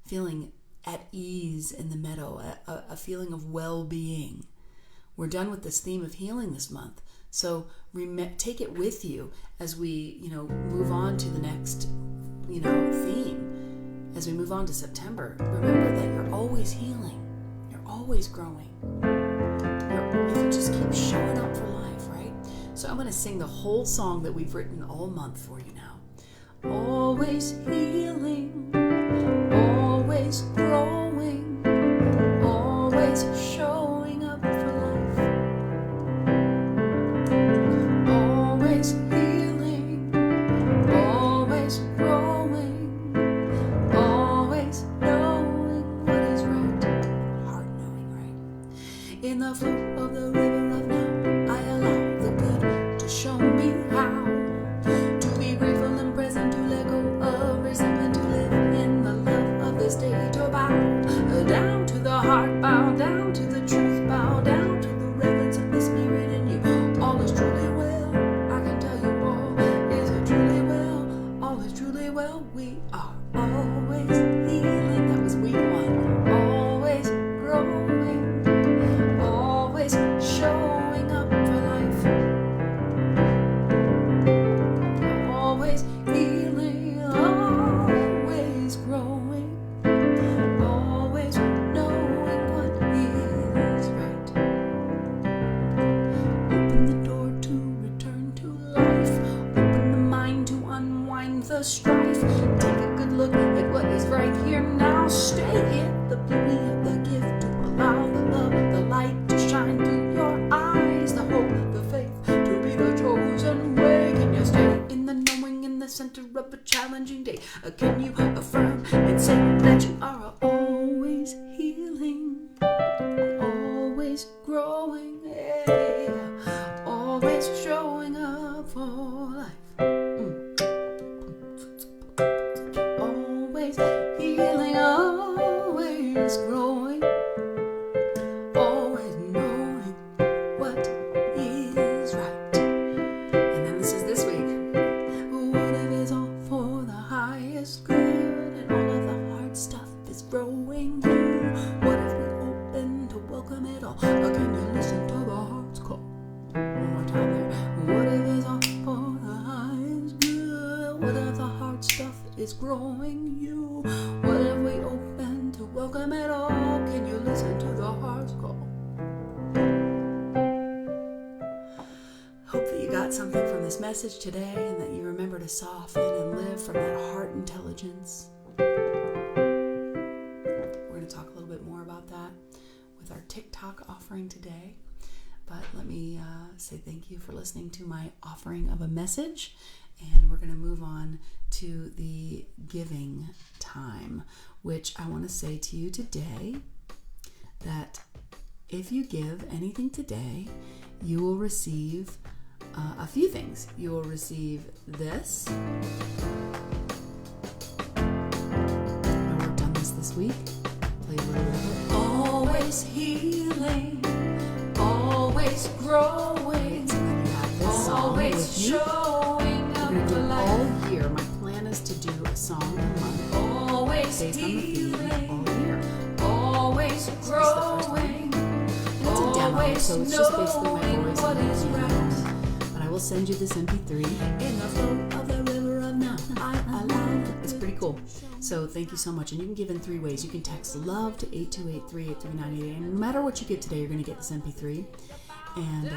feeling at ease in the meadow, a feeling of well-being? We're done with this theme of healing this month. So take it with you as we, move on to the next, theme. as we move on to September, remember that you're always healing. You're always growing. You just keep showing up for life, right? So I'm going to sing the whole song that we've written all month for you now. Always healing, always growing, always showing up for life. Always healing, always growing, always knowing what is right. Heart knowing, right? In the flow of the river of now, I allow the good to show me how to be grateful and present, to let go of resentment, to live in the love of this day, to bow down to the heart, bow down to the truth, bow down to the reverence of the spirit in you. All is truly well. I can tell you all is truly well. All is truly well. We are always healing. That was week 1. Always growing, always showing up for life. Always healing, always growing, always knowing what is right. Open the door to return to life. Open the mind to unwind the strife. Take a good look at what is right here now. Stay in the beauty of the gift, to allow the love, the light to shine through your eyes. The hope, the faith, to be the chosen way. Can you stay in the knowing, in the center of a challenging day? Can you affirm and say that you are always healing, always growing, yeah, always showing up for life. Always healing, always growing, always knowing what is right. And then this is this week. What if it's all for the highest good, and all of the hard stuff is growing you? What if we open to welcome it all? Or can you listen to the heart's call? One more time there. What if it's all for the highest good? What if the hard stuff is growing you? What if we open to welcome it all? Can you listen to the heart's call? Hope that you got something from this message today, and that you remember to soften and live from that heart intelligence. We're going to talk a little bit more about that with our TikTok offering today. But let me say thank you for listening to my offering of a message. And we're going to move on to the giving time, which I want to say to you today that if you give anything today, you will receive a few things. You will receive this. I worked on this week. Play a little bit of it. Always healing, always growing, so then you have this song always with you. Showing up. We're going to do it all year. My plan is to do a song a month, always based on the theme all year. Always growing. It's a demo, so it's just basically my voice and my but I will send you this MP3. In the flow of the river of now, I allow. It's pretty cool. So thank you so much. And you can give in 3 ways. You can text LOVE to 828-383-9888. And no matter what you get today, you're going to get this MP3. And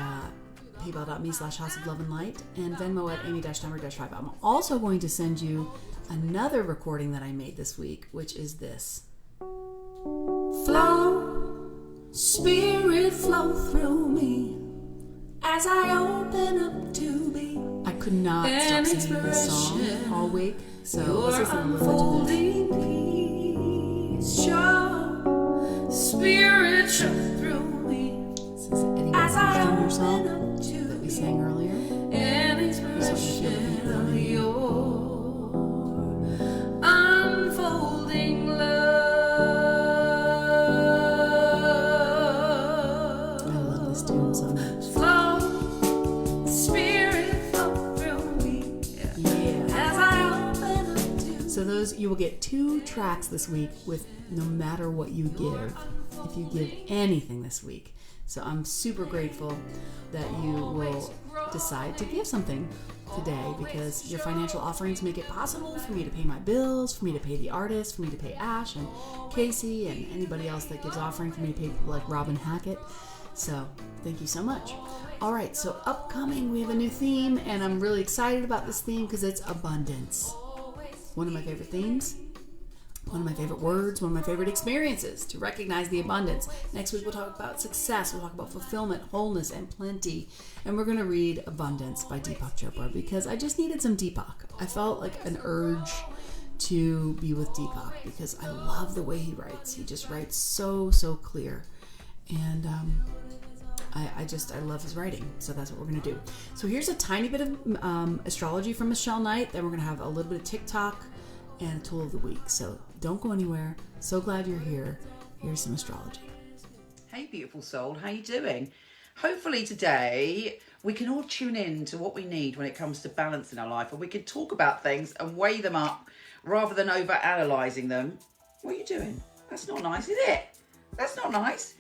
paypal.me/House of Love and Light, and Venmo at Amy-Steinberg-5. I'm also going to send you another recording that I made this week, which is this. Flow, spirit flow through me as I open up to be. I could not stop singing this song all week, so let's listen a little bit to this. Show, spirit show through me. This is Eddie Jr. song that we sang earlier. An expression of your unfolding love. I love this tune so much. Flow, spirit flow through me. Yeah. As I open up to. So those, you will get 2 tracks this week with no matter what you give. If you give anything this week. So I'm super grateful that you will decide to give something today, because your financial offerings make it possible for me to pay my bills, for me to pay the artists, for me to pay Ash and Casey and anybody else that gives offering, for me to pay people like Robin Hackett. So thank you so much. All right, so upcoming we have a new theme, and I'm really excited about this theme because it's abundance. One of my favorite themes, one of my favorite words, one of my favorite experiences to recognize the abundance. Next week we'll talk about success, we'll talk about fulfillment, wholeness, and plenty. And we're going to read Abundance by Deepak Chopra because I just needed some Deepak. I felt like an urge to be with Deepak because I love the way he writes. He just writes so clear. And I love his writing. So that's what we're going to do. So here's a tiny bit of astrology from Michelle Knight. Then we're going to have a little bit of TikTok and a tool of the week. So don't go anywhere. So glad you're here. Here's some astrology. Hey, beautiful soul. How you doing? Hopefully today we can all tune in to what we need when it comes to balance in our life, and we can talk about things and weigh them up rather than over analysing them. What are you doing? That's not nice, is it? That's not nice.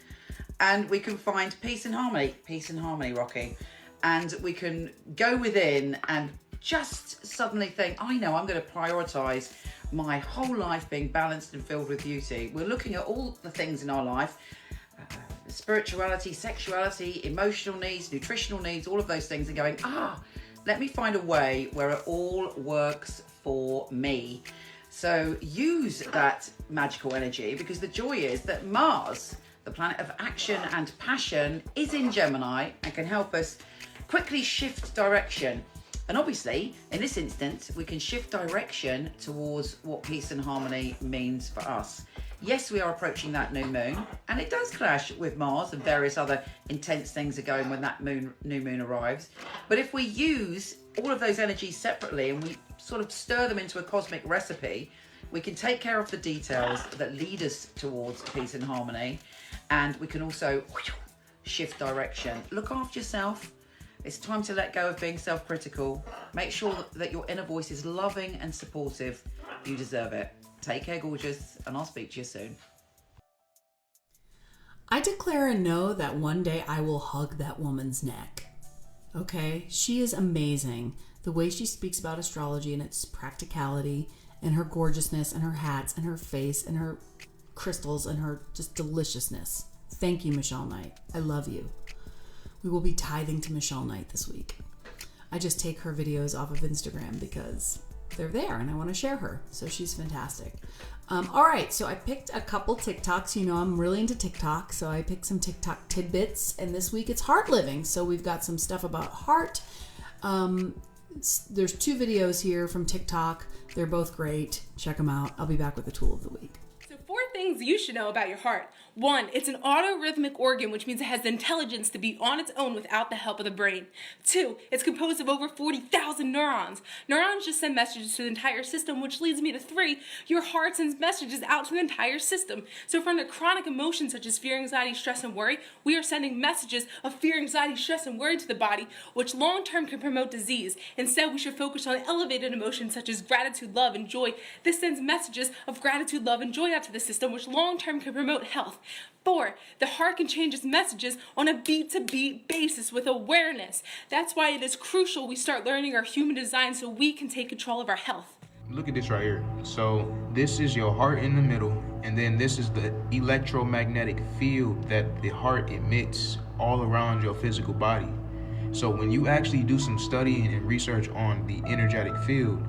And we can find peace and harmony, Rocky. And we can go within and just suddenly think, I know I'm going to prioritise my whole life being balanced and filled with beauty. We're looking at all the things in our life, spirituality, sexuality, emotional needs, nutritional needs, all of those things, and going, let me find a way where it all works for me. So use that magical energy, because the joy is that Mars, the planet of action and passion, is in Gemini and can help us quickly shift direction. And obviously, in this instance, we can shift direction towards what peace and harmony means for us. Yes, we are approaching that new moon, and it does clash with Mars, and various other intense things are going when that new moon arrives. But if we use all of those energies separately and we sort of stir them into a cosmic recipe, we can take care of the details that lead us towards peace and harmony, and we can also shift direction. Look after yourself. It's time to let go of being self-critical. Make sure that your inner voice is loving and supportive. You deserve it. Take care, gorgeous, and I'll speak to you soon. I declare and know that one day I will hug that woman's neck. Okay? She is amazing. The way she speaks about astrology and its practicality, and her gorgeousness, and her hats, and her face, and her crystals, and her just deliciousness. Thank you, Michelle Knight. I love you. We will be tithing to Michelle Knight this week. I just take her videos off of Instagram because they're there and I want to share her. So she's fantastic. All right, so I picked a couple TikToks. You know, I'm really into TikTok, so I picked some TikTok tidbits. And this week it's heart living. So we've got some stuff about heart. There's 2 videos here from TikTok. They're both great. Check them out. I'll be back with the tool of the week. 4 things you should know about your heart. 1, it's an autorhythmic organ, which means it has the intelligence to be on its own without the help of the brain. 2, it's composed of over 40,000 neurons. Neurons just send messages to the entire system, which leads me to 3, your heart sends messages out to the entire system. So from the chronic emotions such as fear, anxiety, stress, and worry, we are sending messages of fear, anxiety, stress, and worry to the body, which long-term can promote disease. Instead, we should focus on elevated emotions such as gratitude, love, and joy. This sends messages of gratitude, love, and joy out to the system, which long-term can promote health. 4, the heart can change its messages on a beat-to-beat basis with awareness. That's why it is crucial we start learning our human design so we can take control of our health. Look at this right here. So this is your heart in the middle, and then this is the electromagnetic field that the heart emits all around your physical body. So when you actually do some studying and research on the energetic field,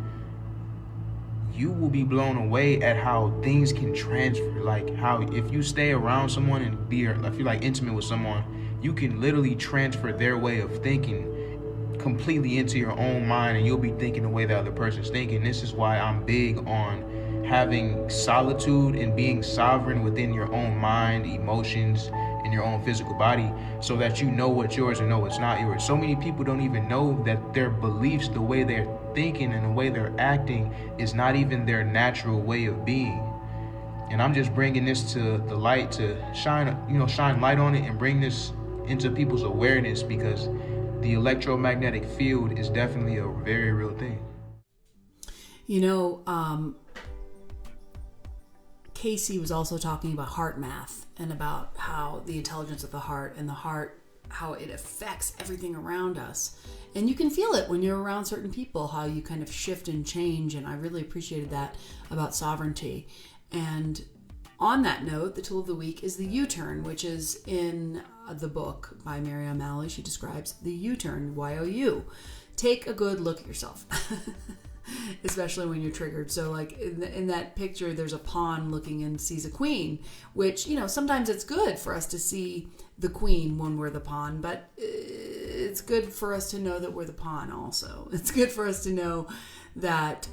you will be blown away at how things can transfer. Like how if you stay around someone and if you're like intimate with someone, you can literally transfer their way of thinking completely into your own mind, and you'll be thinking the way the other person's thinking. This is why I'm big on having solitude and being sovereign within your own mind, emotions, and your own physical body, so that you know what's yours and know what's not yours. So many people don't even know that their beliefs, the way they're thinking and the way they're acting, is not even their natural way of being. And I'm just bringing this to the light to shine light on it and bring this into people's awareness, because the electromagnetic field is definitely a very real thing. You know, Casey was also talking about heart math and about how the intelligence of the heart and the heart it affects everything around us. And you can feel it when you're around certain people, how you kind of shift and change. And I really appreciated that about sovereignty. And on that note, the tool of the week is the U-turn, which is in the book by Mary O'Malley. She describes the U-turn, Y-O-U. Take a good look at yourself, especially when you're triggered. So like in that picture, there's a pawn looking and sees a queen, which, sometimes it's good for us to see the queen when we're the pawn, but it's good for us to know that we're the pawn also. It's good for us to know that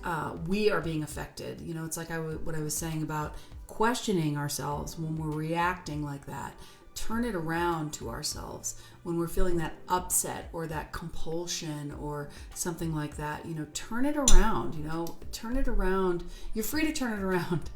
we are being affected. It's like what I was saying about questioning ourselves when we're reacting like that. Turn it around to ourselves when we're feeling that upset or that compulsion or something like that. Turn it around. Turn it around. You're free to turn it around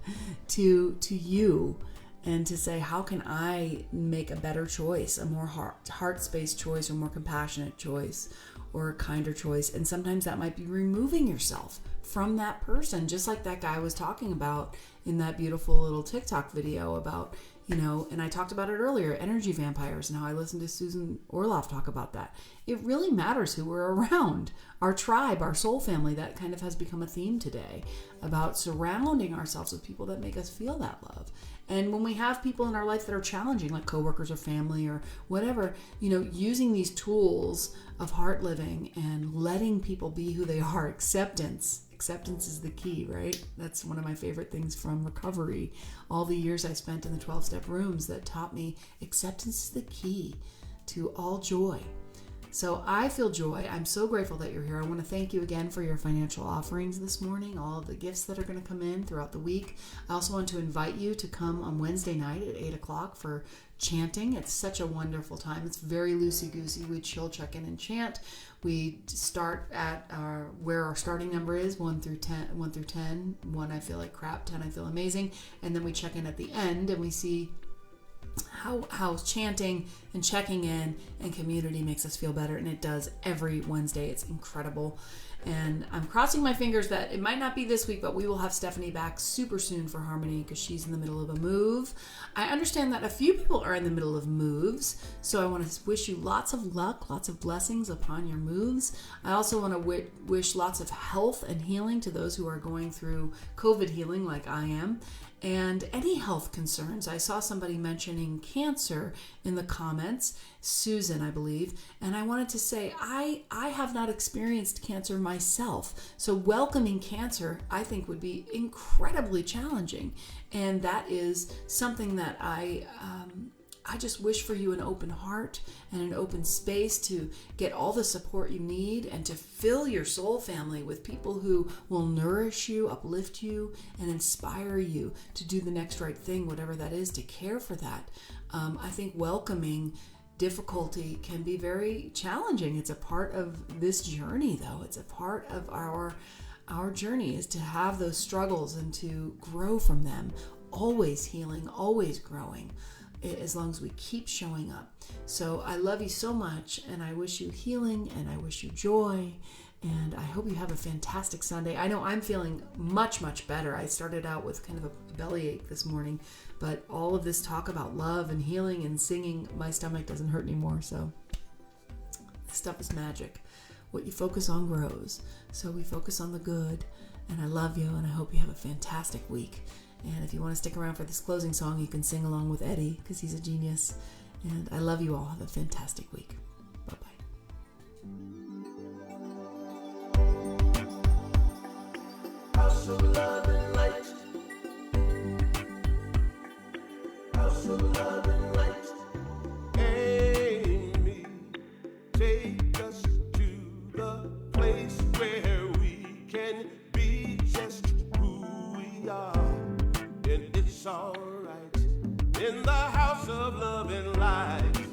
to you, and to say, how can I make a better choice, a more heart space choice, or more compassionate choice, or a kinder choice? And sometimes that might be removing yourself from that person, just like that guy was talking about in that beautiful little TikTok video about, and I talked about it earlier, energy vampires, and how I listened to Susan Orloff talk about that. It really matters who we're around. Our tribe, our soul family, that kind of has become a theme today, about surrounding ourselves with people that make us feel that love. And when we have people in our life that are challenging, like coworkers or family or whatever, using these tools of heart living and letting people be who they are, acceptance is the key, right? That's one of my favorite things from recovery. All the years I spent in the 12-step rooms that taught me acceptance is the key to all joy. So I feel joy. I'm so grateful that you're here. I want to thank you again for your financial offerings this morning, all of the gifts that are going to come in throughout the week. I also want to invite you to come on Wednesday night at 8 o'clock for chanting. It's such a wonderful time. It's very loosey-goosey. We chill, check in, and chant. We start at where our starting number is, 1 through 10. 1 I feel like crap, 10 I feel amazing. And then we check in at the end and we see how chanting and checking in and community makes us feel better, and it does every Wednesday. It's incredible. And I'm crossing my fingers that it might not be this week, but we will have Stephanie back super soon for Harmony because she's in the middle of a move. I understand that a few people are in the middle of moves, so I want to wish you lots of luck, lots of blessings upon your moves. I also want to wish lots of health and healing to those who are going through COVID healing like I am. And any health concerns. I saw somebody mentioning cancer in the comments, Susan, I believe, and I wanted to say I have not experienced cancer myself. So welcoming cancer, I think, would be incredibly challenging. And that is something that I just wish for you an open heart and an open space to get all the support you need and to fill your soul family with people who will nourish you, uplift you, and inspire you to do the next right thing, whatever that is, to care for that. I think welcoming difficulty can be very challenging. It's a part of this journey, though. It's a part of our journey is to have those struggles and to grow from them, always healing, always growing, as long as we keep showing up. So I love you so much, and I wish you healing, and I wish you joy, and I hope you have a fantastic Sunday. I know I'm feeling much, much better. I started out with kind of a bellyache this morning, but all of this talk about love and healing and singing, my stomach doesn't hurt anymore. So this stuff is magic. What you focus on grows. So we focus on the good, and I love you, and I hope you have a fantastic week. And if you want to stick around for this closing song, you can sing along with Eddie because he's a genius. And I love you all. Have a fantastic week. Bye-bye. House of love and light. House of love and light. Amy, take us to the place where we can be just who we are. And it's alright in the house of love and light.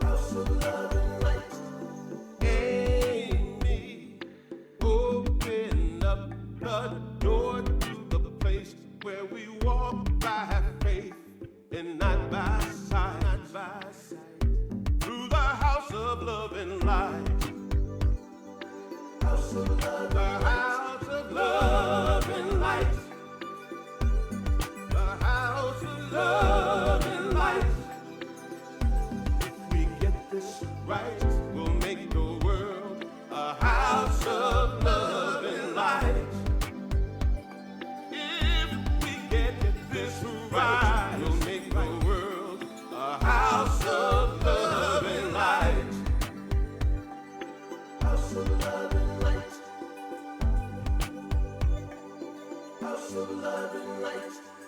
House of love and light. Amy, open up the door to the place where we walk by faith and not by sight. Not by sight. Through the house of love and light. House of love, the house of love and light. Love and light. of love and light.